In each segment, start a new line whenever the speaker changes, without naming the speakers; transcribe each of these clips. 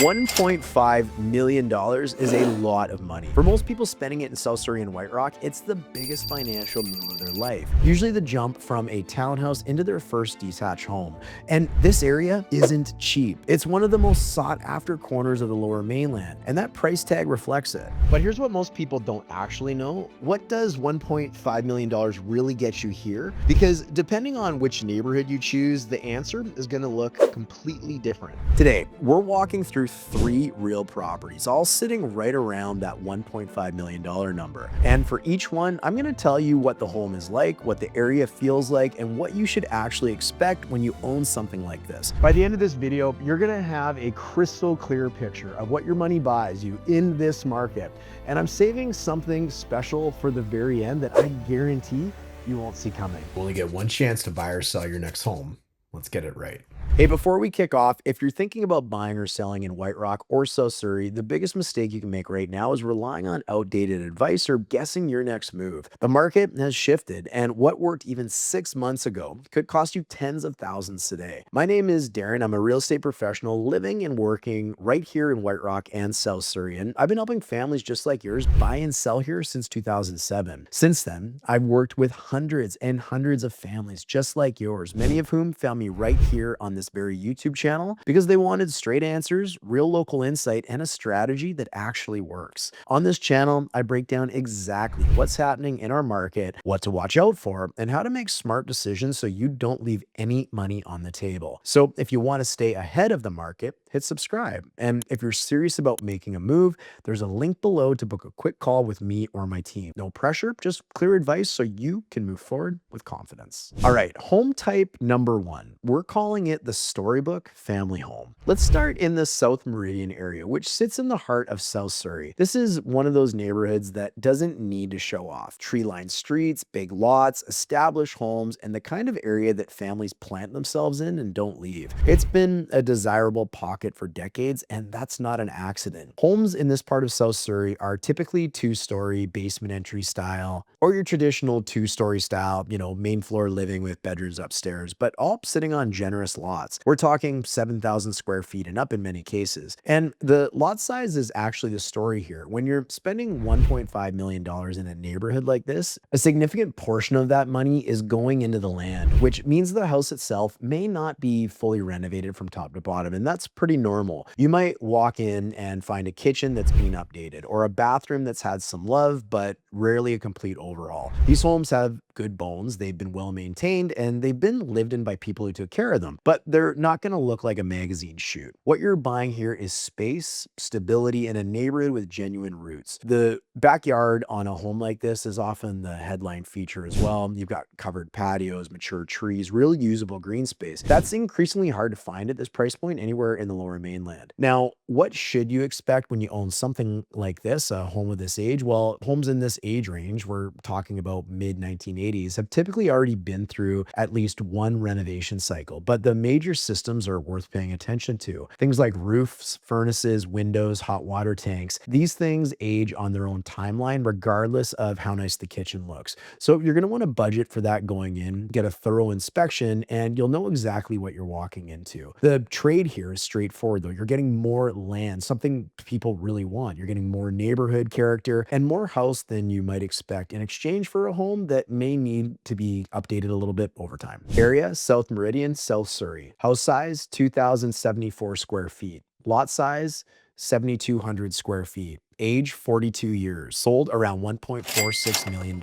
$1.5 million is a lot of money. For most people spending it in South Surrey and White Rock, it's the biggest financial move of their life. Usually the jump from a townhouse into their first detached home. And this area isn't cheap. It's one of the most sought after corners of the Lower Mainland, and that price tag reflects it. But here's what most people don't actually know. What does $1.5 million really get you here? Because depending on which neighborhood you choose, the answer is going to look completely different. Today, we're walking through 3 real properties, all sitting right around that $1.5 million number. And for each one, I'm going to tell you what the home is like, what the area feels like, and what you should actually expect when you own something like this. By the end of this video, you're going to have a crystal clear picture of what your money buys you in this market. And I'm saving something special for the very end that I guarantee you won't see coming.
You only get one chance to buy or sell your next home. Let's get it right.
Hey, before we kick off, if you're thinking about buying or selling in White Rock or South Surrey, the biggest mistake you can make right now is relying on outdated advice or guessing your next move. The market has shifted, and what worked even 6 months ago could cost you tens of thousands today. My name is Darren. I'm a real estate professional living and working right here in White Rock and South Surrey, and I've been helping families just like yours buy and sell here since 2007. Since then, I've worked with hundreds and hundreds of families just like yours, many of whom found me right here on this very YouTube channel because they wanted straight answers, real local insight, and a strategy that actually works. On this channel, I break down exactly what's happening in our market, what to watch out for, and how to make smart decisions so you don't leave any money on the table. So if you want to stay ahead of the market, hit subscribe. And if you're serious about making a move, there's a link below to book a quick call with me or my team. No pressure, just clear advice so you can move forward with confidence. All right, home type number 1. We're calling it the storybook family home. Let's start in the South Meridian area, which sits in the heart of South Surrey. This is one of those neighborhoods that doesn't need to show off. Tree-lined streets, big lots, established homes, and the kind of area that families plant themselves in and don't leave. It's been a desirable pocket for decades, and that's not an accident. Homes in this part of South Surrey are typically 2-story basement entry style, or your traditional 2-story style, main floor living with bedrooms upstairs, but all sitting on generous lots. We're talking 7,000 square feet and up in many cases. And the lot size is actually the story here. When you're spending $1.5 million in a neighborhood like this, a significant portion of that money is going into the land, which means the house itself may not be fully renovated from top to bottom, and that's pretty normal. You might walk in and find a kitchen that's been updated, or a bathroom that's had some love, but rarely a complete overhaul. These homes have good bones, they've been well maintained, and they've been lived in by people who took care of them, but they're not going to look like a magazine shoot. What you're buying here is space, stability, and a neighborhood with genuine roots. The backyard on a home like this is often the headline feature as well. You've got covered patios, mature trees, real usable green space. That's increasingly hard to find at this price point anywhere in the Lower Mainland. Now, what should you expect when you own something like this, a home of this age? Well, homes in this age range, we're talking about mid-1980s, have typically already been through at least one renovation cycle, but the major systems are worth paying attention to. Things like roofs, furnaces, windows, hot water tanks. These things age on their own timeline, regardless of how nice the kitchen looks. So you're going to want to budget for that going in, get a thorough inspection, and you'll know exactly what you're walking into. The trade here is straightforward, though. You're getting more land, something people really want. You're getting more neighborhood character and more house than you might expect in exchange for a home that may need to be updated a little bit over time. Area, South Meridian, South Surrey. House size, 2,074 square feet. Lot size, 7,200 square feet. Age, 42 years. Sold around $1.46 million.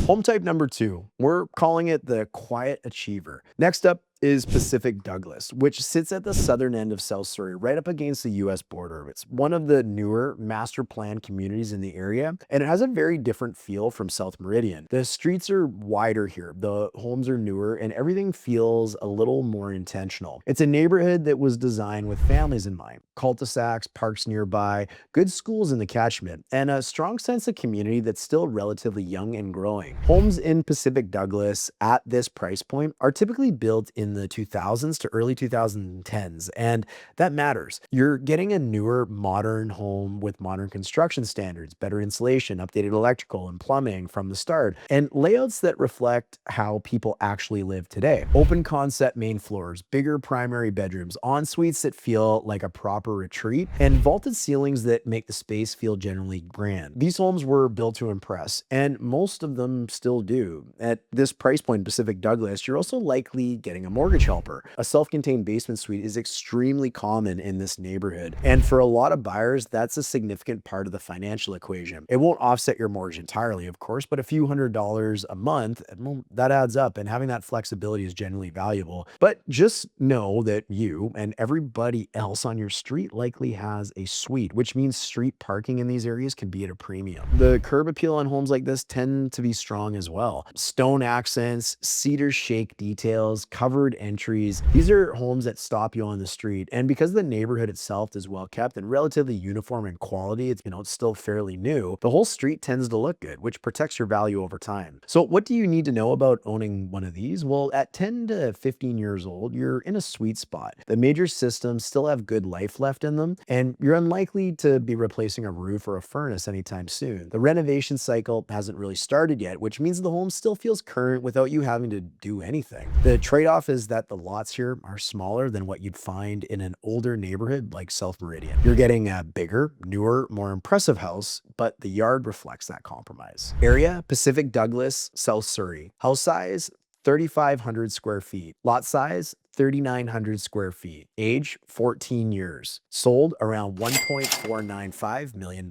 Home type number 2. We're calling it the Quiet Achiever. Next up is Pacific Douglas, which sits at the southern end of South Surrey, right up against the US border. It's one of the newer master plan communities in the area, and it has a very different feel from South Meridian. The streets are wider here, the homes are newer, and everything feels a little more intentional. It's a neighborhood that was designed with families in mind. Cul-de-sacs, parks nearby, good schools in the catchment, and a strong sense of community that's still relatively young and growing. Homes in Pacific Douglas at this price point are typically built in in the 2000s to early 2010s. And that matters. You're getting a newer, modern home with modern construction standards, better insulation, updated electrical and plumbing from the start, and layouts that reflect how people actually live today. Open concept main floors, bigger primary bedrooms, en suites that feel like a proper retreat, and vaulted ceilings that make the space feel generally grand. These homes were built to impress, and most of them still do. At this price point in Pacific Douglas, you're also likely getting a mortgage helper. A self-contained basement suite is extremely common in this neighborhood, and for a lot of buyers, that's a significant part of the financial equation. It won't offset your mortgage entirely, of course, but a few $100s a month, well, that adds up, and having that flexibility is generally valuable. But just know that you and everybody else on your street likely has a suite, which means street parking in these areas can be at a premium. The curb appeal on homes like this tend to be strong as well. Stone accents, cedar shake details, covered entries. These are homes that stop you on the street. And because the neighborhood itself is well kept and relatively uniform in quality, it's still fairly new, the whole street tends to look good, which protects your value over time. So what do you need to know about owning one of these? Well, at 10 to 15 years old, you're in a sweet spot. The major systems still have good life left in them, and you're unlikely to be replacing a roof or a furnace anytime soon. The renovation cycle hasn't really started yet, which means the home still feels current without you having to do anything. The trade-off is that the lots here are smaller than what you'd find in an older neighborhood like South Meridian. You're getting a bigger, newer, more impressive house, but the yard reflects that compromise. Area: Pacific Douglas, South Surrey. House size: 3,500 square feet. Lot size: 3,900 square feet. Age: 14 years. Sold around $1.495 million.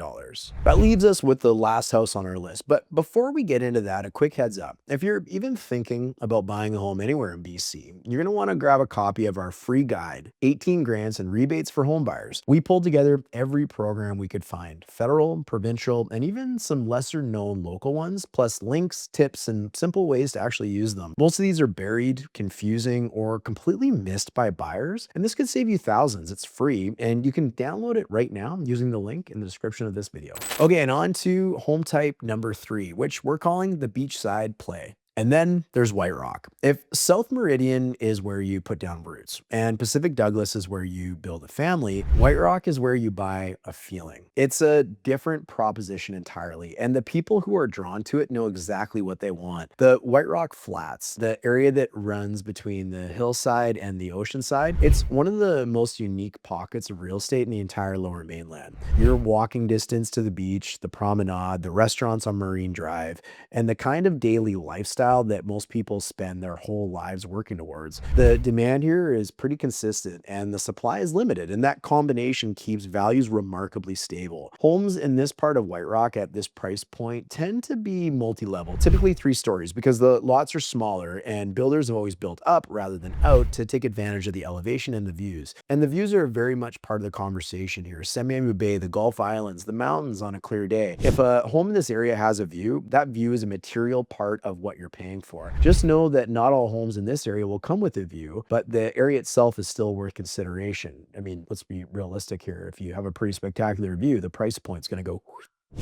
That leaves us with the last house on our list. But before we get into that, a quick heads up. If you're even thinking about buying a home anywhere in BC, you're going to want to grab a copy of our free guide, 18 grants and rebates for home buyers. We pulled together every program we could find, federal, provincial, and even some lesser known local ones, plus links, tips, and simple ways to actually use them. Most of these are buried, confusing, or completely missed by buyers, and this could save you thousands. It's free, and you can download it right now using the link in the description of this video. Okay, and on to home type number 3, which we're calling the Beachside Play. And then there's White Rock. If South Meridian is where you put down roots and Pacific Douglas is where you build a family, White Rock is where you buy a feeling. It's a different proposition entirely, and the people who are drawn to it know exactly what they want. The White Rock Flats, the area that runs between the hillside and the ocean side, it's one of the most unique pockets of real estate in the entire Lower Mainland. You're walking distance to the beach, the promenade, the restaurants on Marine Drive, and the kind of daily lifestyle that most people spend their whole lives working towards. The demand here is pretty consistent and the supply is limited, and that combination keeps values remarkably stable. Homes in this part of White Rock at this price point tend to be multi-level, typically 3 stories, because the lots are smaller and builders have always built up rather than out to take advantage of the elevation and the views. And the views are very much part of the conversation here. Semiahmoo Bay, the Gulf Islands, the mountains on a clear day. If a home in this area has a view, that view is a material part of what you're paying for. Just know that not all homes in this area will come with a view, but the area itself is still worth consideration. I mean, let's be realistic here. If you have a pretty spectacular view, the price point's going to go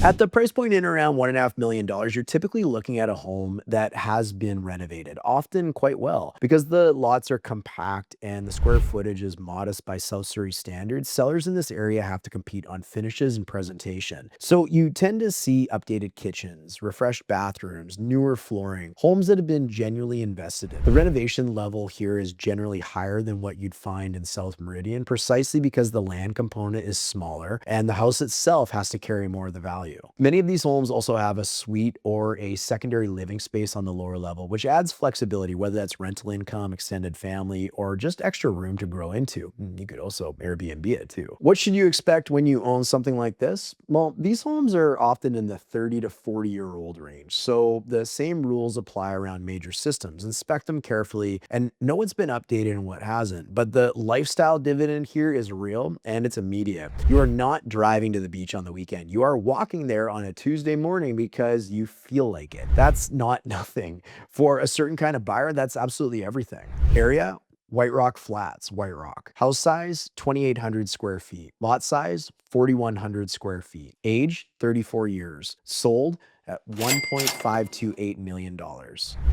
at the price point in around $1.5 million, you're typically looking at a home that has been renovated, often quite well. Because the lots are compact and the square footage is modest by South Surrey standards, sellers in this area have to compete on finishes and presentation. So you tend to see updated kitchens, refreshed bathrooms, newer flooring, homes that have been genuinely invested in. The renovation level here is generally higher than what you'd find in South Meridian, precisely because the land component is smaller and the house itself has to carry more of the value. Many of these homes also have a suite or a secondary living space on the lower level, which adds flexibility, whether that's rental income, extended family, or just extra room to grow into. You could also Airbnb it too. What should you expect when you own something like this? Well, these homes are often in the 30 to 40-year-old range, so the same rules apply around major systems. Inspect them carefully and know what's been updated and what hasn't. But the lifestyle dividend here is real and it's immediate. You are not driving to the beach on the weekend. You are walking there on a Tuesday morning because you feel like it. That's not nothing. For a certain kind of buyer, that's absolutely everything. Area: White Rock Flats, White Rock. House size: 2,800 square feet. Lot size: 4,100 square feet. Age: 34 years. Sold at $1.528 million.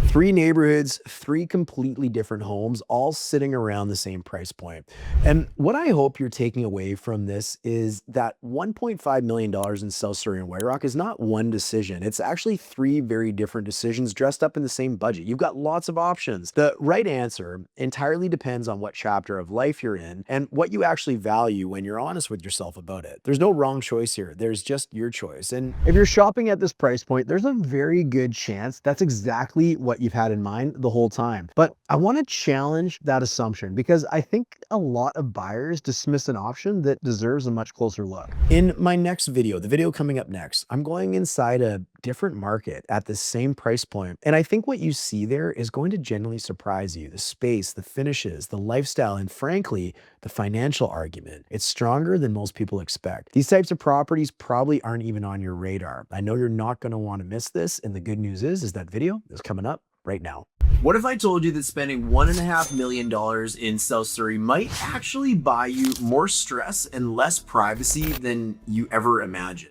Three neighborhoods, three completely different homes, all sitting around the same price point. And what I hope you're taking away from this is that $1.5 million in South Surrey and White Rock is not one decision. It's actually three very different decisions dressed up in the same budget. You've got lots of options. The right answer entirely depends on what chapter of life you're in and what you actually value when you're honest with yourself about it. There's no wrong choice here. There's just your choice. And if you're shopping at this price point, there's a very good chance that's exactly what you've had in mind the whole time. But I want to challenge that assumption because I think a lot of buyers dismiss an option that deserves a much closer look. In my next video, the video coming up next, I'm going inside a different market at the same price point. And I think what you see there is going to genuinely surprise you. The space, the finishes, the lifestyle, and frankly, the financial argument. It's stronger than most people expect. These types of properties probably aren't even on your radar. I know you're not going to want to miss this. And the good news is that video is coming up right now. What if I told you that spending $1.5 million in South Surrey might actually buy you more stress and less privacy than you ever imagined?